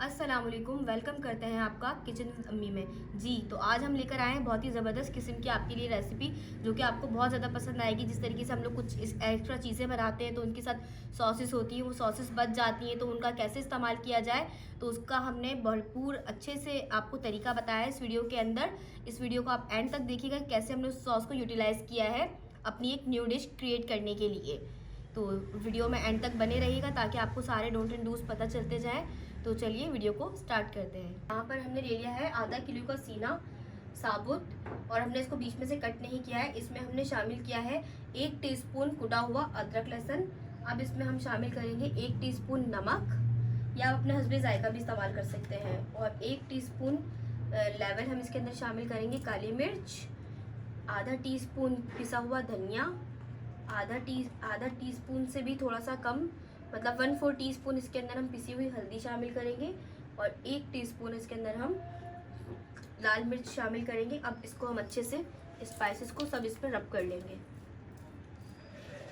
अस्सलाम वालेकुम, वेलकम करते हैं आपका किचन विद अम्मी में। जी तो आज हम लेकर आए हैं बहुत ही ज़बरदस्त किस्म की आपके लिए रेसिपी, जो कि आपको बहुत ज़्यादा पसंद आएगी। जिस तरीके से हम लोग कुछ एक्स्ट्रा चीज़ें बनाते हैं तो उनके साथ सॉसेस होती हैं, वो सॉसेस बच जाती हैं, तो उनका कैसे इस्तेमाल किया जाए, तो उसका हमने भरपूर अच्छे से आपको तरीका बताया है इस वीडियो के अंदर। इस वीडियो को आप एंड तक देखिएगा कैसे हमने उस सॉस को यूटिलाइज़ किया है अपनी एक न्यू डिश क्रिएट करने के लिए। तो वीडियो में एंड तक बने रहिएगा ताकि आपको सारे डोंट एंड डूज पता चलते जाएं। तो चलिए वीडियो को स्टार्ट करते हैं। यहाँ पर हमने ले लिया है आधा किलो का सीना साबुत, और हमने इसको बीच में से कट नहीं किया है। इसमें हमने शामिल किया है 1 टीस्पून कुटा हुआ अदरक लहसुन। अब इसमें हम शामिल करेंगे 1 टीस्पून नमक, या आप अपने हस्बे जायका भी इस्तेमाल कर सकते हैं, और 1 टीस्पून लेवल हम इसके अंदर शामिल करेंगे काली मिर्च, आधा टीस्पून पिसा हुआ धनिया, आधा टीस्पून से भी थोड़ा सा कम, मतलब 1/4 टीस्पून इसके अंदर हम पिसी हुई हल्दी शामिल करेंगे, और 1 टीस्पून इसके अंदर हम लाल मिर्च शामिल करेंगे। अब इसको हम अच्छे से स्पाइसेस को सब इस पर रब कर लेंगे।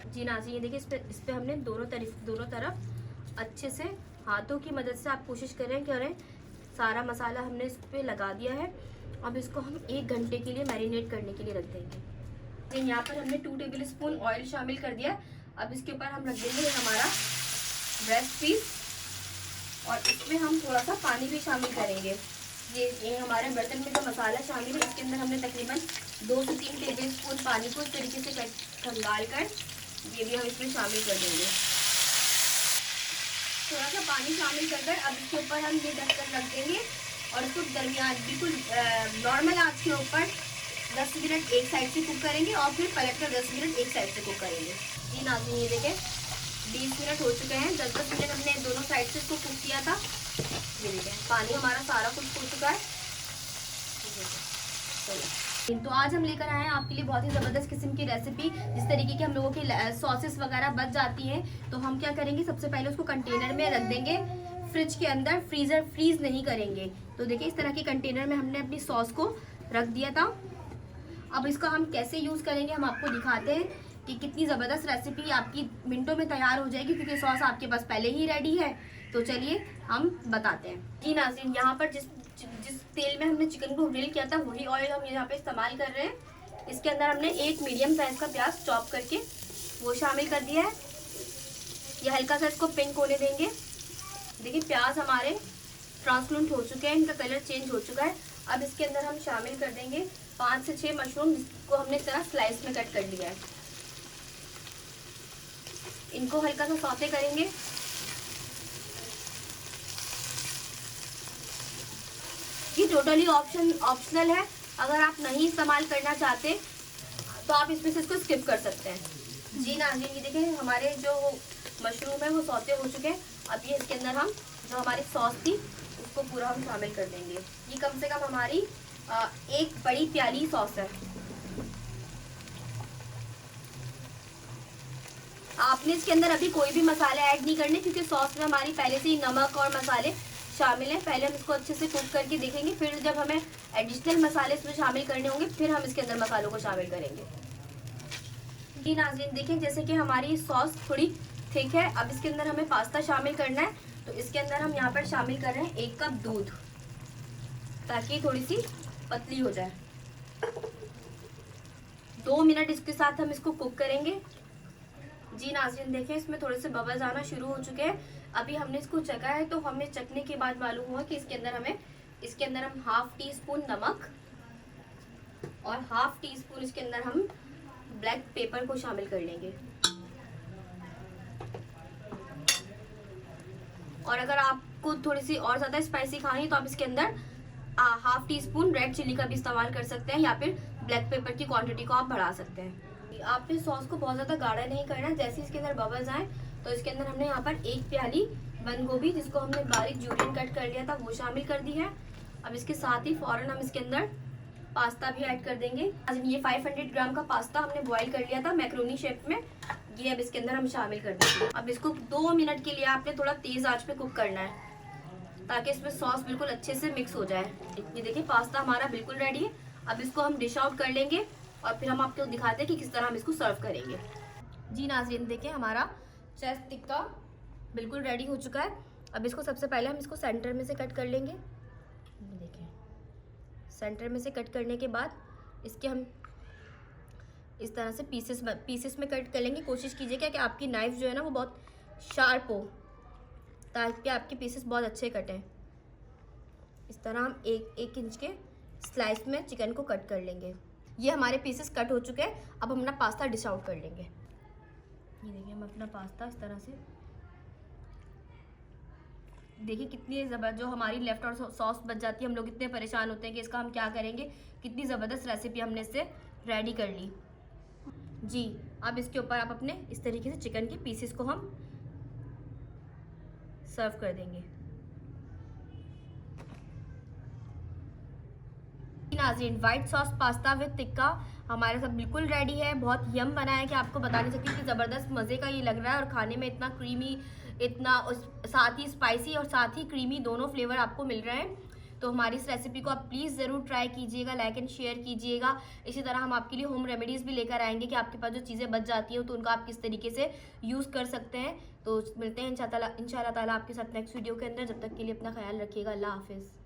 जी नाज़रीन, ये देखिए इस पे हमने दोनों तरफ अच्छे से हाथों की मदद से आप कोशिश करें कि सारा मसाला हमने इस पर लगा दिया है। अब इसको हम 1 घंटे के लिए मैरिनेट करने के लिए रख देंगे। यहाँ पर हमने 2 टेबल स्पून ऑयल शामिल कर दिया। अब इसके ऊपर हम रख देंगे हमारा ब्रेस्ट पीस, और इसमें हम थोड़ा सा पानी भी शामिल करेंगे। ये हमारे बर्तन में जो मसाला शामिल है इसके अंदर हमने तकरीबन 2 से 3 टेबल स्पून पानी को इस तरीके से खंगाल कर ये भी हम इसमें शामिल कर देंगे। थोड़ा सा पानी शामिल कर अब इसके ऊपर हम ये ढककर रख देंगे, और इसको दरमियान बिल्कुल नॉर्मल आंच के ऊपर 10 मिनट एक साइड से कुक करेंगे, और फिर पलट कर 10 मिनट एक साइड से कुक करेंगे। जी नाज़रीन, ये देखें 20 मिनट हो चुके हैं। 10-10 मिनट हमने दोनों साइड से इसको कुक किया था। ये देखें पानी हमारा सारा कुछ हो चुका है। तो आज हम लेकर आए हैं आपके लिए बहुत ही ज़बरदस्त किस्म की रेसिपी। जिस तरीके की हम लोगों की सॉसेस वगैरह बच जाती हैं, तो हम क्या करेंगे, सबसे पहले उसको कंटेनर में रख देंगे फ्रिज के अंदर, फ्रीज नहीं करेंगे। तो देखिए इस तरह के कंटेनर में हमने अपनी सॉस को रख दिया था। अब इसका हम कैसे यूज़ करेंगे हम आपको दिखाते हैं कि कितनी ज़बरदस्त रेसिपी आपकी मिनटों में तैयार हो जाएगी, क्योंकि सॉस आपके पास पहले ही रेडी है। तो चलिए हम बताते हैं। जी नाज़रीन, यहाँ पर जिस तेल में हमने चिकन को ग्रिल किया था वही ऑयल हम यहाँ पे इस्तेमाल कर रहे हैं। इसके अंदर हमने 1 मीडियम साइज़ का प्याज चॉप करके वो शामिल कर दिया है। ये हल्का सा इसको पिंक होने देंगे। देखिए प्याज हमारे ट्रांसलूट हो चुके हैं, इनका कलर चेंज हो चुका है। अब इसके अंदर हम शामिल कर देंगे 5 से 6 मशरूम, जिसको हमने इस तरह स्लाइस में कट कर लिया है। इनको हल्का सा सौते करेंगे। ये टोटली ऑप्शनल है, अगर आप नहीं इस्तेमाल करना चाहते तो आप इसमें से इसको स्किप कर सकते हैं। जी नाज़रीन, ये देखें हमारे जो मशरूम है वो सौते हो चुके हैं। अब ये इसके अंदर हम जो हमारी सॉस थी उसको पूरा हम शामिल कर देंगे। ये कम से कम हमारी 1 बड़ी प्याली सॉस है। आपने इसके अंदर अभी कोई भी मसाले ऐड नहीं करने, क्योंकि सॉस में हमारी पहले से ही नमक और मसाले शामिल हैं। पहले हम इसको अच्छे से कुक करके देखेंगे, फिर जब हमें एडिशनल मसाले इसमें शामिल करने होंगे फिर हम इसके अंदर मसालों को शामिल करेंगे। जी नाज़रीन, देखें जैसे कि हमारी सॉस थोड़ी थिक है। अब इसके अंदर हमें पास्ता शामिल करना है, तो इसके अंदर हम यहाँ पर शामिल कर रहे हैं 1 कप दूध, ताकि थोड़ी सी पतली हो जाए। 2 मिनट इसके साथ हम इसको कुक करेंगे। जी नाज़रीन, देखें इसमें थोड़े से बबल्स आना शुरू हो चुके हैं। अभी हमने इसको चखा है, तो हमें चखने के बाद मालूम हुआ कि इसके अंदर हम 1/2 टीस्पून नमक और 1/2 टीस्पून इसके अंदर हम ब्लैक पेपर को शामिल कर लेंगे। और अगर आपको थोड़ी सी और ज़्यादा स्पाइसी खानी तो आप इसके अंदर 1/2 टीस्पून रेड चिल्ली का भी इस्तेमाल कर सकते हैं, या फिर ब्लैक पेपर की क्वांटिटी को आप बढ़ा सकते हैं। आपने सॉस को बहुत ज़्यादा गाढ़ा नहीं करना। जैसे इसके अंदर बबल्स आए तो इसके अंदर हमने यहाँ पर 1 प्याली बंद गोभी, जिसको हमने बारीक जूलियन कट कर लिया था, वो शामिल कर दी है। अब इसके साथ ही फ़ौरन हम इसके अंदर पास्ता भी ऐड कर देंगे। ये 500 ग्राम का पास्ता हमने बॉईल कर लिया था मैक्रोनी शेप में, ये अब इसके अंदर हम शामिल कर देंगे। अब इसको 2 मिनट के लिए आपने थोड़ा तेज़ आंच पे कुक करना है, ताकि इसमें सॉस बिल्कुल अच्छे से मिक्स हो जाए। ये देखिए पास्ता हमारा बिल्कुल रेडी है। अब इसको हम डिश आउट कर लेंगे, और फिर हम आपको दिखाते हैं कि किस तरह हम इसको सर्व करेंगे। जी नाज़रीन, देखिए हमारा चेस्ट टिक्का बिल्कुल रेडी हो चुका है। अब इसको सबसे पहले हम इसको सेंटर में से कट कर लेंगे। ये देखें, सेंटर में से कट करने के बाद इसके हम इस तरह से पीसेस में कट कर लेंगे। कोशिश कीजिएगा कि आपकी नाइफ जो है ना वो बहुत शार्प हो, ताकि आपके पीसेस बहुत अच्छे कटें। इस तरह हम एक इंच के स्लाइस में चिकन को कट कर लेंगे। ये हमारे पीसेस कट हो चुके हैं। अब हम अपना पास्ता डिश आउट कर लेंगे। ये देखिए, हम अपना पास्ता इस तरह से, देखिए कितनी ज़बरदस्त जो हमारी लेफ्ट और सॉस बच जाती है। हम लोग इतने परेशान होते हैं कि इसका हम क्या करेंगे। कितनी ज़बरदस्त रेसिपी हमने इससे रेडी कर ली जी। अब इसके ऊपर आप अपने इस तरीके से चिकन के पीसेस को हम सर्व कर देंगे। नाज़रीन, white sauce pasta with tikka हमारे साथ बिल्कुल रेडी है। बहुत यम बना है कि आपको बता नहीं सकती कि ज़बरदस्त मज़े का ये लग रहा है, और खाने में इतना क्रीमी, इतना साथ ही स्पाइसी और साथ ही क्रीमी दोनों फ्लेवर आपको मिल रहे हैं। तो हमारी इस रेसिपी को आप प्लीज़ ज़रूर ट्राई कीजिएगा, लाइक एंड शेयर कीजिएगा। इसी तरह हम आपके लिए होम रेमेडीज़ भी लेकर आएंगे कि आपके पास जो चीज़ें बच जाती हैं तो उनका आप किस तरीके से यूज़ कर सकते हैं। तो मिलते हैं इंशाअल्लाह ताला आपके साथ नेक्स्ट वीडियो के अंदर। जब तक के लिए अपना ख्याल रखिएगा। अल्लाह हाफिज़।